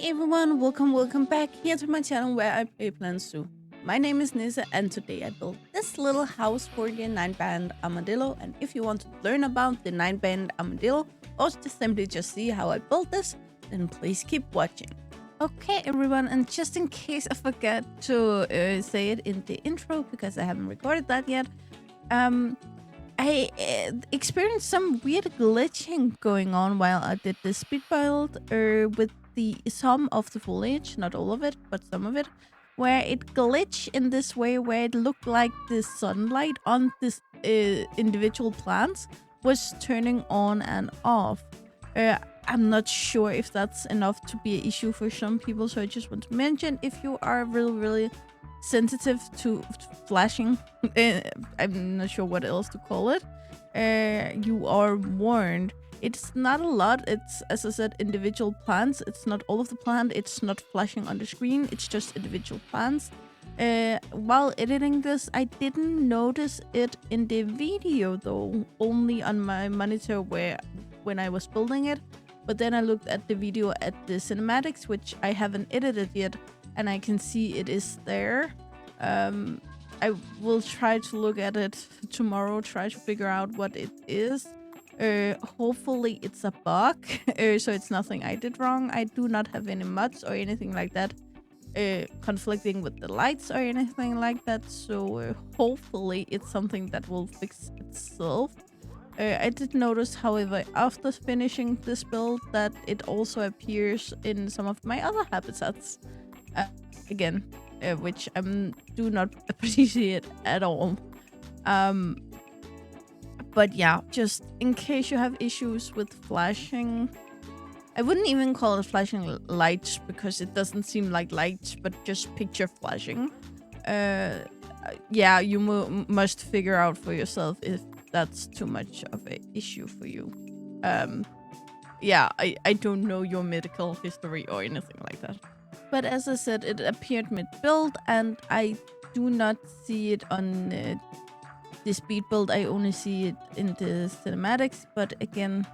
everyone, welcome back here to my channel where I play Plants too. My name is Nissa and today I built this little house for the 9-band Armadillo, and if you want to learn about the 9-band Armadillo or just see how I built this, then please keep watching. Okay everyone, and just in case I forgot to say it in the intro because I haven't recorded that yet, I experienced some weird glitching going on while I did the speed build with some of the foliage, not all of it, but some of it, where it glitched in this way where it looked like the sunlight on this individual plants was turning on and off. I'm not sure if that's enough to be an issue for some people, so I just want to mention if you are really sensitive to flashing, I'm not sure what else to call it, you are warned. It's not a lot, it's, as I said, individual plants. It's not all of the plant, it's not flashing on the screen, it's just individual plants. While editing this, I didn't notice it in the video though, only on my monitor when I was building it. But then I looked at the video at the cinematics, which I haven't edited yet, and I can see it is there. I will try to look at it tomorrow, try to figure out what it is. Hopefully it's a bug, so it's nothing I did wrong. I do not have any mods or anything like that conflicting with the lights or anything like that, so hopefully it's something that will fix itself. I did notice, however, after finishing this build, that it also appears in some of my other habitats again, which I do not appreciate at all. But yeah, just in case you have issues with flashing, I wouldn't even call it flashing lights because it doesn't seem like lights, but just picture flashing. Yeah, you must figure out for yourself if that's too much of an issue for you. Yeah, I don't know your medical history or anything like that. But as I said, it appeared mid-build and I do not see it on the speed build. I only see it in the cinematics, but again,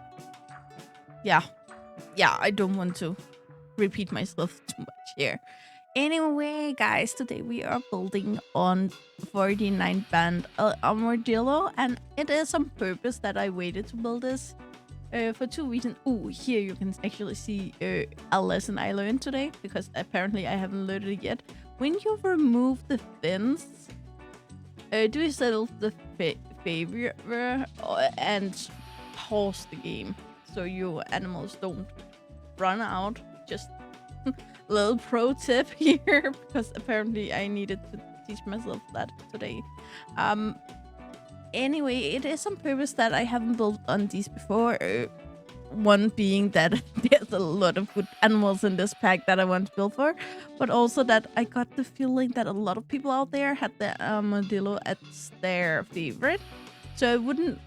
yeah, I don't want to repeat myself too much here. Anyway, guys, today we are building on 49-band Armadillo, and it is on purpose that I waited to build this for two reasons. Oh, here you can actually see a lesson I learned today, because apparently I haven't learned it yet. When you remove the fence, do you settle the favor and pause the game so your animals don't run out? Just a little pro tip here, because apparently I needed to teach myself that today. Anyway, it is on purpose that I haven't built on these before. One being that there's a lot of good animals in this pack that I want to build for, but also that I got the feeling that a lot of people out there had the Armadillo as their favorite. So I wouldn't,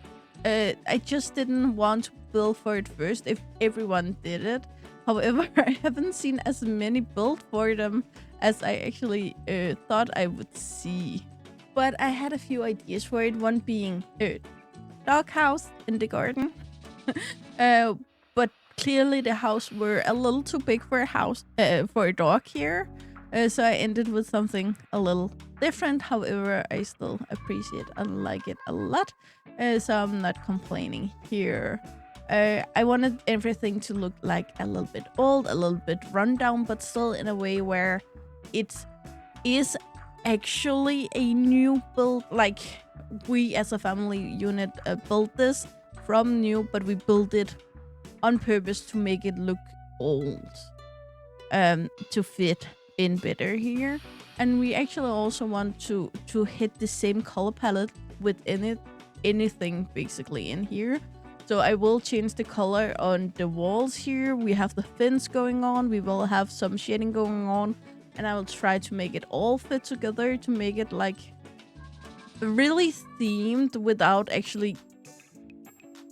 I just didn't want to build for it first if everyone did it. However, I haven't seen as many build for them as I actually thought I would see. But I had a few ideas for it, one being dog house in the garden. But clearly the house were a little too big for a house for a dog here, so I ended with something a little different. However, I still appreciate and like it a lot, so I'm not complaining here. I wanted everything to look like a little bit old, a little bit rundown, but still in a way where it is actually a new build. Like, we as a family unit built this from new, but we built it on purpose to make it look old, to fit in better here. And we actually also want to hit the same color palette with anything basically in here. So I will change the color on the walls here. We have the fence going on, we will have some shading going on, and I will try to make it all fit together to make it like really themed without actually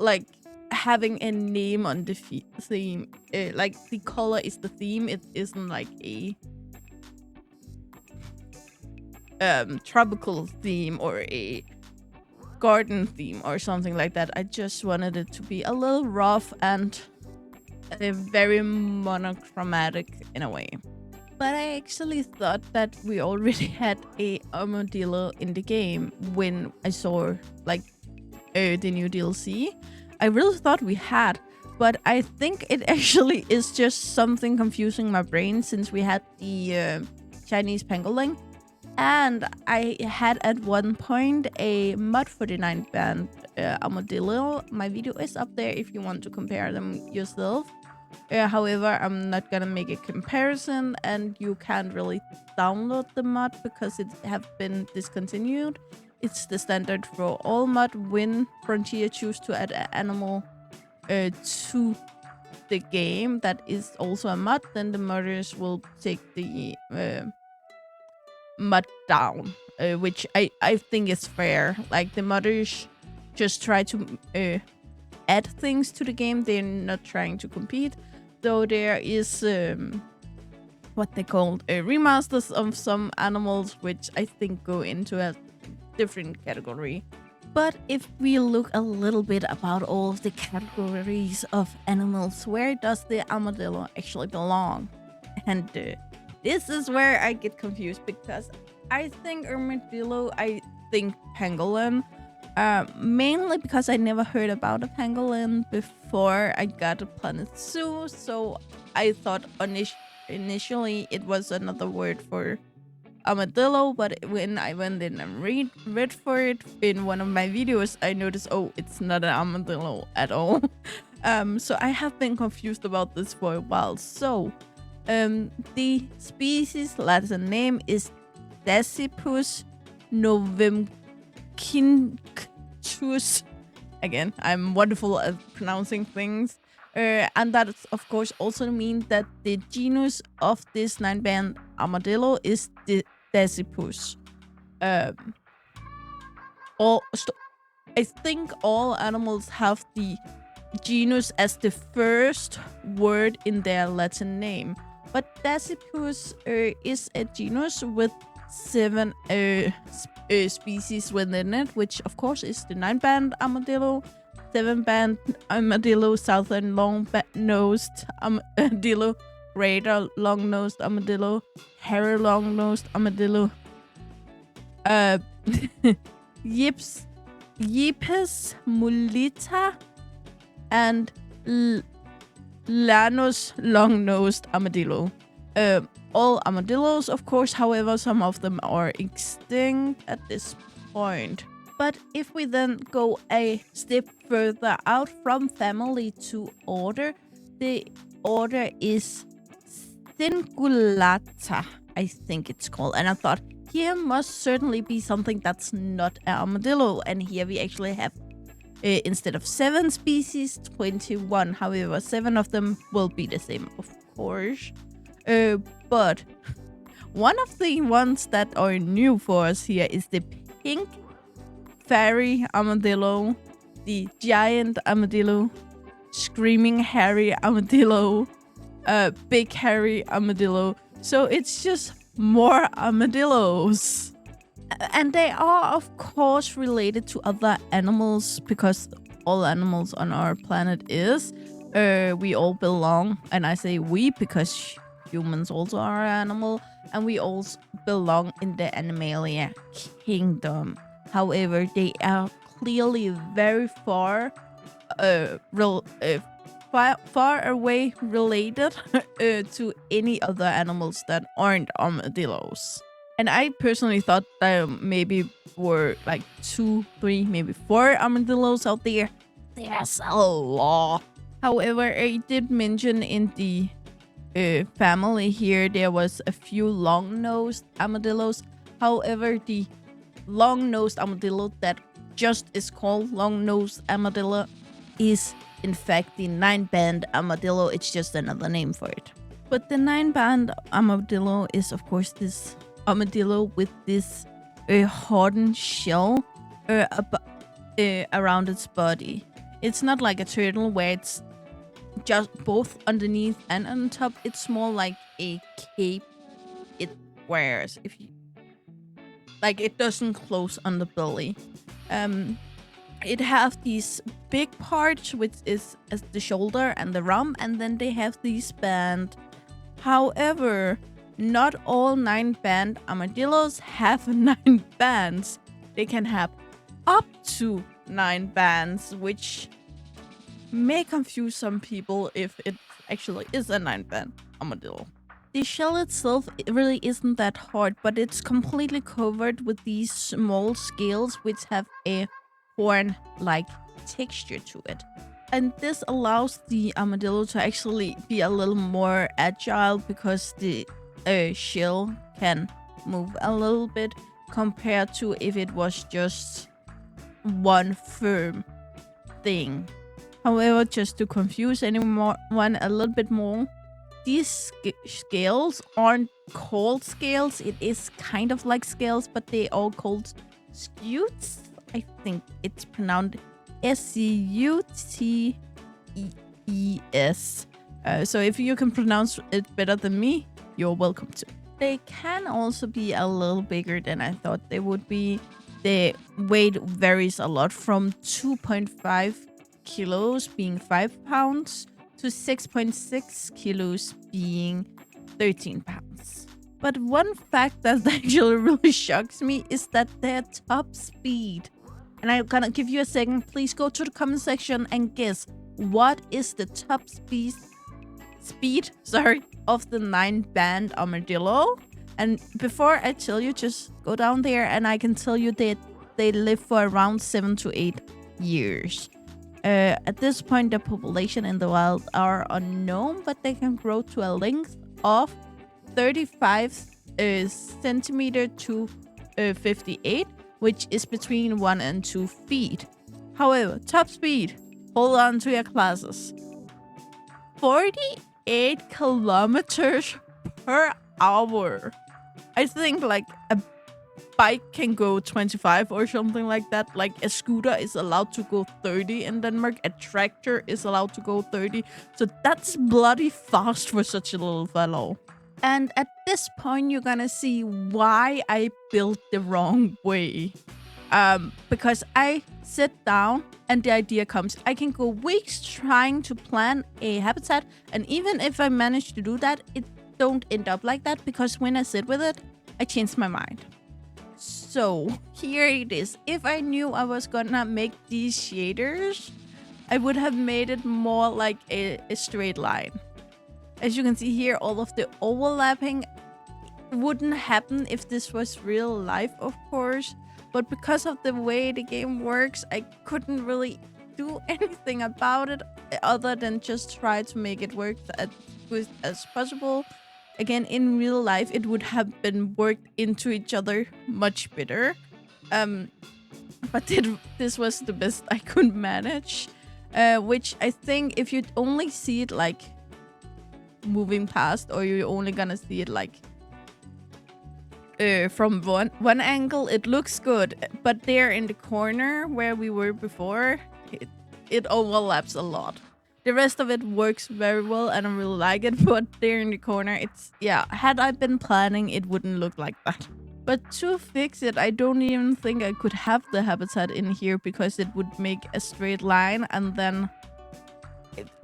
like having a name on the theme. Like, the color is the theme, it isn't like a tropical theme or a garden theme or something like that. I just wanted it to be a little rough and very monochromatic in a way. But I actually thought that we already had a Armadillo in the game when I saw like the new DLC. I really thought we had, but I think it actually is just something confusing my brain since we had the Chinese pangolin. And I had at one point a mod 49 band Armadillo. My video is up there if you want to compare them yourself. However, I'm not gonna make a comparison, and you can't really download the mod because it have been discontinued. It's the standard for all mod when Frontier choose to add an animal to the game that is also a mod, then the modders will take the mod down, which I think is fair. Like, the modders just try to add things to the game. They're not trying to compete. Though there is what they call remasters of some animals, which I think go into a different category. But if we look a little bit about all of the categories of animals, where does the armadillo actually belong? And this is where I get confused, because I think armadillo, I think pangolin. Mainly because I never heard about a pangolin before I got a Planet Zoo, so I thought initially it was another word for armadillo, but when I went in and read for it in one of my videos, I noticed, oh, it's not an armadillo at all. So I have been confused about this for a while. So the species Latin name is Dasypus novemcinctus. Again, I'm wonderful at pronouncing things. And that, of course, also means that the genus of this 9-band armadillo is the Dasypus. I think all animals have the genus as the first word in their Latin name. But Dasypus is a genus with 7 species within it, which of course is the 9-band armadillo, 7-band armadillo, southern long-nosed armadillo, greater long-nosed armadillo, hairy long-nosed armadillo, Yipes mulita, and Lanus long-nosed armadillo. All armadillos, of course, however, some of them are extinct at this point. But if we then go a step further out from family to order, the order is Cingulata, I think it's called. And I thought, here must certainly be something that's not an armadillo. And here we actually have, instead of 7 species, 21. However, 7 of them will be the same, of course. But one of the ones that are new for us here is the pink fairy armadillo, the giant armadillo, screaming hairy armadillo, big hairy armadillo. So it's just more armadillos. And they are, of course, related to other animals, because all animals on our planet is. We all belong, and I say we because humans also are an animal, and we also belong in the Animalia kingdom. However, they are clearly very far away related to any other animals that aren't armadillos. And I personally thought there maybe were like 2, 3, maybe 4 armadillos out there. There's a lot. However, I did mention in the family here there was a few long-nosed armadillos. However, the long-nosed armadillo that just is called long-nosed armadillo is in fact the 9-band armadillo. It's just another name for it. But the 9-band armadillo is, of course, this armadillo with this hardened shell around its body. It's not like a turtle where it's just both underneath and on top. It's more like a cape it wears. If you like, it doesn't close on the belly. it have these big parts, which is as the shoulder and the rump, and then they have these band. However, not all 9-band armadillos have 9 bands. They can have up to 9 bands, which may confuse some people if it actually is a 9-band armadillo. The shell itself really isn't that hard, but it's completely covered with these small scales which have a horn-like texture to it. And this allows the armadillo to actually be a little more agile because the shell can move a little bit compared to if it was just one firm thing. However, just to confuse anyone a little bit more, these scales aren't called scales. It is kind of like scales, but they are called scutes. I think it's pronounced S-C-U-T-E-S. So if you can pronounce it better than me, you're welcome to. They can also be a little bigger than I thought they would be. The weight varies a lot from 2.5 kilos being 5 pounds to 6.6 kilos being 13 pounds. But one fact that actually really shocks me is that their top speed. And I'm gonna give you a second. Please go to the comment section and guess what is the top speed of the 9-band armadillo. And before I tell you, just go down there and I can tell you that they live for around 7 to 8 years. At this point, the population in the wild are unknown, but they can grow to a length of 35 centimeter to 58, which is between 1 and 2 feet. However, top speed, hold on to your glasses, 48 kilometers per hour. I think like a bike can go 25 or something like that. Like a scooter is allowed to go 30 in Denmark. A tractor is allowed to go 30. So that's bloody fast for such a little fellow. And at this point, you're gonna see why I built the wrong way. Because I sit down and the idea comes. I can go weeks trying to plan a habitat. And even if I manage to do that, it don't end up like that. Because when I sit with it, I change my mind. So here it is. If I knew I was gonna make these shaders, I would have made it more like a straight line. As you can see here, all of the overlapping wouldn't happen if this was real life, of course. But because of the way the game works, I couldn't really do anything about it other than just try to make it work as good as possible. Again, in real life, it would have been worked into each other much better. But this was the best I could manage. Which I think if you only see it like moving past, or you're only gonna see it like from one angle, it looks good. But there in the corner where we were before, it overlaps a lot. The rest of it works very well and I really like it, but there in the corner, it's, yeah, had I been planning, it wouldn't look like that. But to fix it, I don't even think I could have the habitat in here because it would make a straight line and then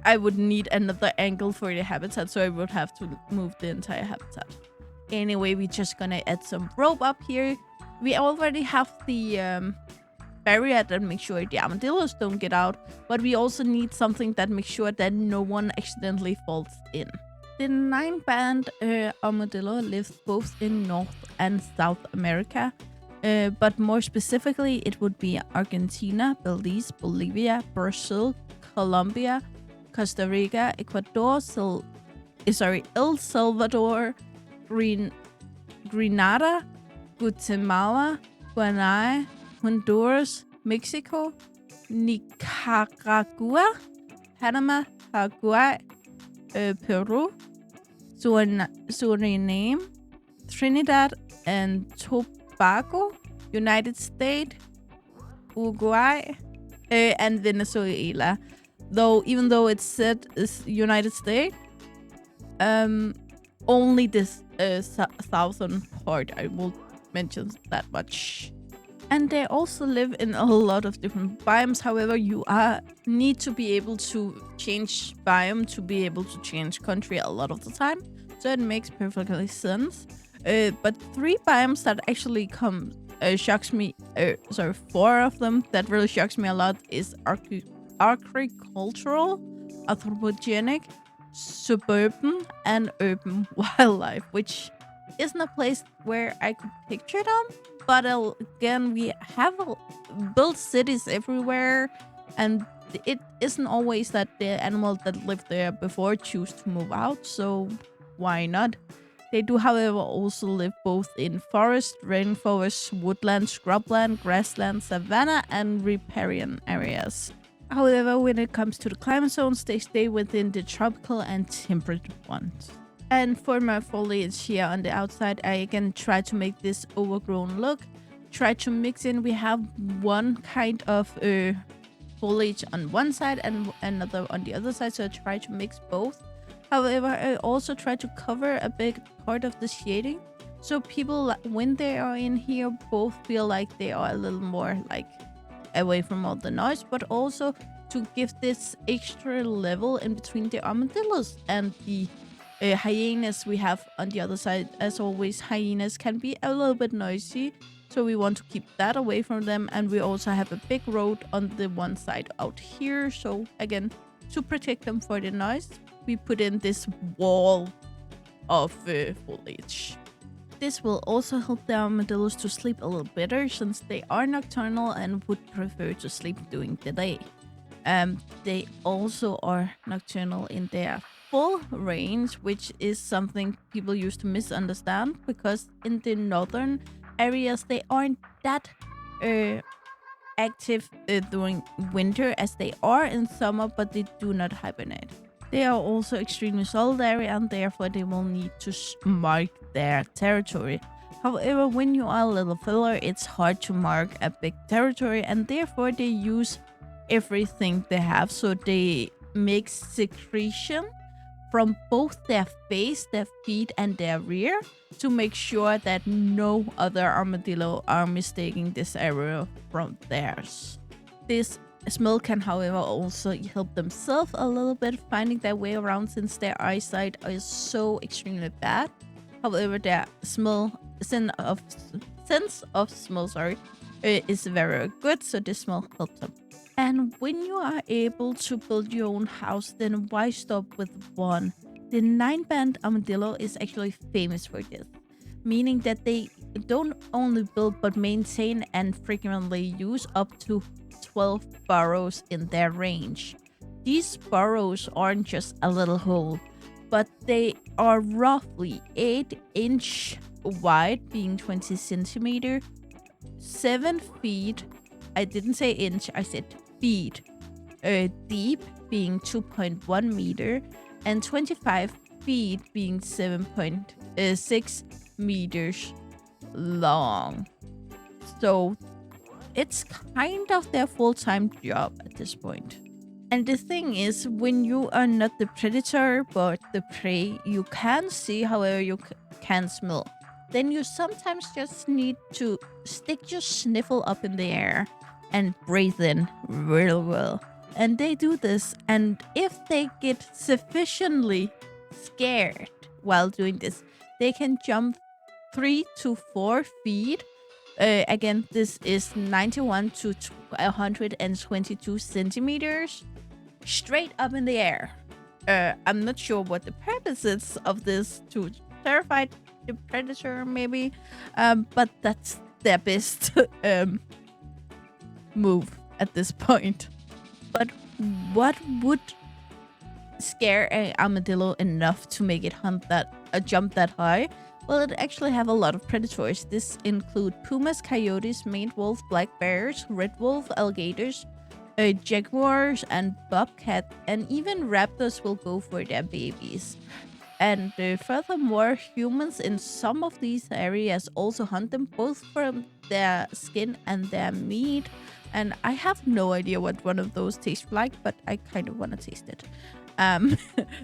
I would need another angle for the habitat, so I would have to move the entire habitat. Anyway, we're just gonna add some rope up here. We already have the barrier that makes sure the armadillos don't get out, but we also need something that makes sure that no one accidentally falls in. The 9-band armadillo lives both in North and South America, but more specifically, it would be Argentina, Belize, Bolivia, Brazil, Colombia, Costa Rica, Ecuador, El Salvador, Grenada, Guatemala, Guyana, Honduras, Mexico, Nicaragua, Panama, Paraguay, Peru, Suriname, Trinidad and Tobago, United States, Uruguay, and Venezuela. Even though it's said is United States, only this southern part I will mention that much. And they also live in a lot of different biomes. However, you need to be able to change biome to be able to change country a lot of the time. So it makes perfectly sense. But 3 biomes that actually shocks me. Sorry, 4 of them that really shocks me a lot is agricultural, anthropogenic, suburban, and urban wildlife, which isn't a place where I could picture them. But again, we have built cities everywhere, and it isn't always that the animals that lived there before choose to move out, so why not? They do, however, also live both in forest, rainforest, woodland, scrubland, grassland, savanna, and riparian areas. However, when it comes to the climate zones, they stay within the tropical and temperate ones. And for my foliage here on the outside, I again try to make this overgrown look. Try to mix in, we have one kind of foliage on one side and another on the other side, so I try to mix both. However, I also try to cover a big part of the shading, so people, when they are in here, both feel like they are a little more like away from all the noise, but also to give this extra level in between the armadillos and the hyenas we have on the other side. As always, hyenas can be a little bit noisy, so we want to keep that away from them. And we also have a big road on the one side out here, so again, to protect them for the noise, we put in this wall of foliage. This will also help the armadillos to sleep a little better, since they are nocturnal and would prefer to sleep during the day. They also are nocturnal in their full range, which is something people used to misunderstand, because in the northern areas they aren't that active during winter as they are in summer, but they do not hibernate. They are also extremely solitary, and therefore they will need to mark their territory. However, when you are a little filler, it's hard to mark a big territory, and therefore they use everything they have. So they make secretion from both their face, their feet, and their rear to make sure that no other armadillo are mistaking this area from theirs. This smell can, however, also help themselves a little bit finding their way around, since their eyesight is so extremely bad. However, their sense of smell, is very good, so this smell helps them. And when you are able to build your own house, then why stop with one? The 9-band armadillo is actually famous for this, meaning that they don't only build but maintain and frequently use up to 12 burrows in their range. These burrows aren't just a little hole, but they are roughly 8-inch wide, being 20 centimeter, 7 feet. I didn't say inch, I said feet. Deep, being 2.1 meter, and 25 feet, being 7.6 meters long. So it's kind of their full-time job at this point. And the thing is, when you are not the predator but the prey, you can see, however you can smell. Then you sometimes just need to stick your sniffle up in the air and breathe in real well. And they do this, and if they get sufficiently scared while doing this, they can jump 3 to 4 feet. Again, this is 91 to 122 centimeters straight up in the air. I'm not sure what the purpose is of this, to terrify the predator maybe, but that's their best move at this point. But what would scare an armadillo enough to make it jump that high? Well, it actually have a lot of predators. This include pumas, coyotes, maned wolf, black bears, red wolf, alligators, jaguars, and bobcat, and even raptors will go for their babies. And furthermore, humans in some of these areas also hunt them, both from their skin and their meat. And I have no idea what one of those tastes like, but I kind of want to taste it.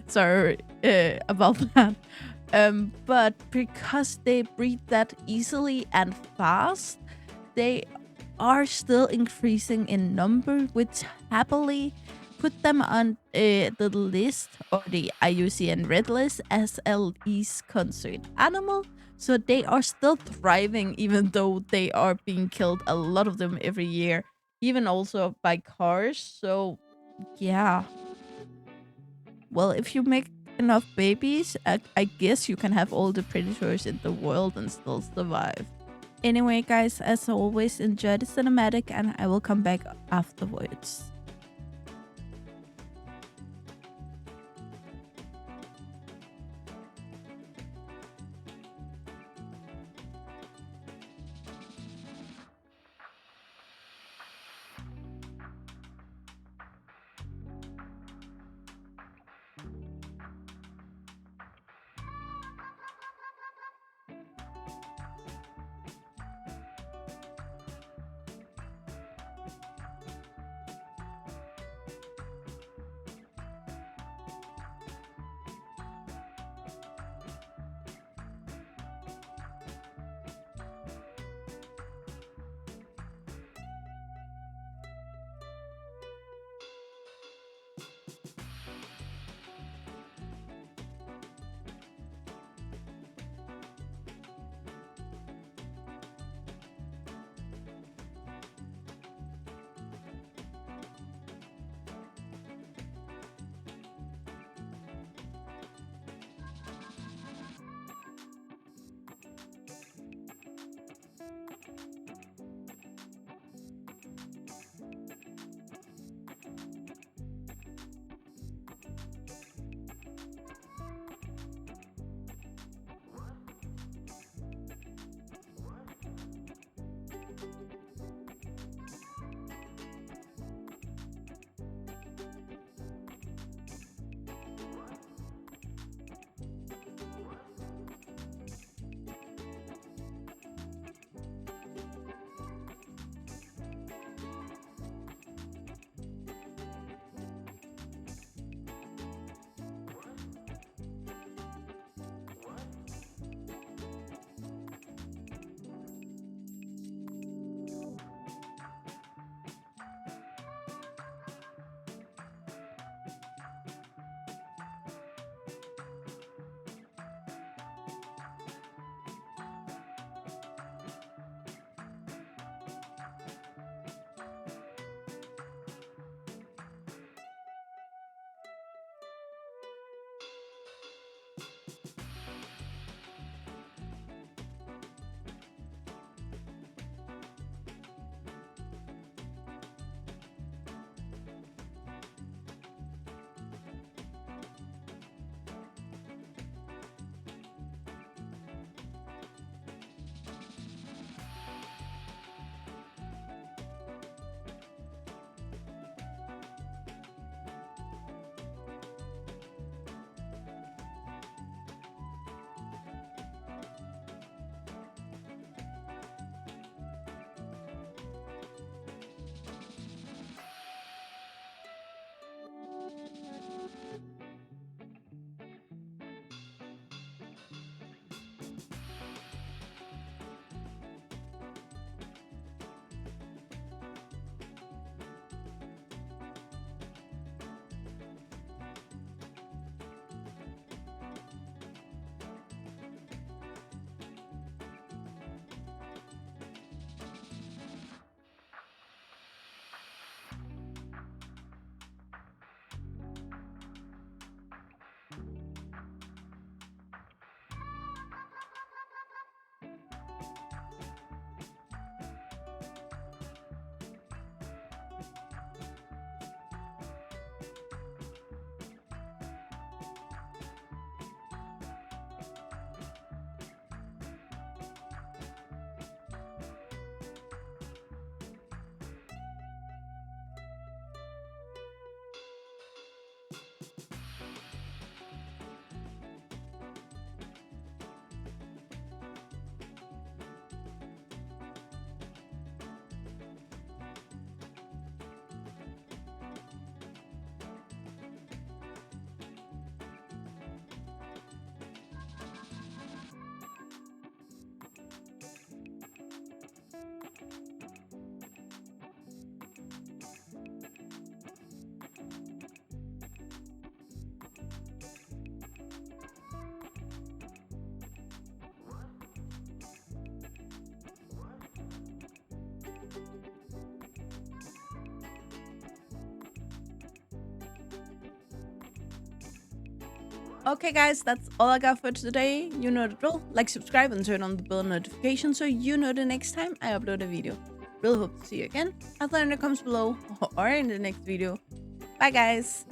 Sorry about that. But because they breed that easily and fast, they are still increasing in number, which happily put them on the list or the IUCN Red List as a least concerned animal. So they are still thriving, even though they are being killed, a lot of them every year, even also by cars. So, yeah. Well, if you make enough babies, I guess you can have all the predators in the world and still survive. Anyway, guys, as always, enjoy the cinematic, and I will come back afterwards. Okay guys, that's all I got for today. You know the drill. Like, subscribe, and turn on the bell notification so you know the next time I upload a video. Really hope to see you again either in the comments below or in the next video. Bye guys!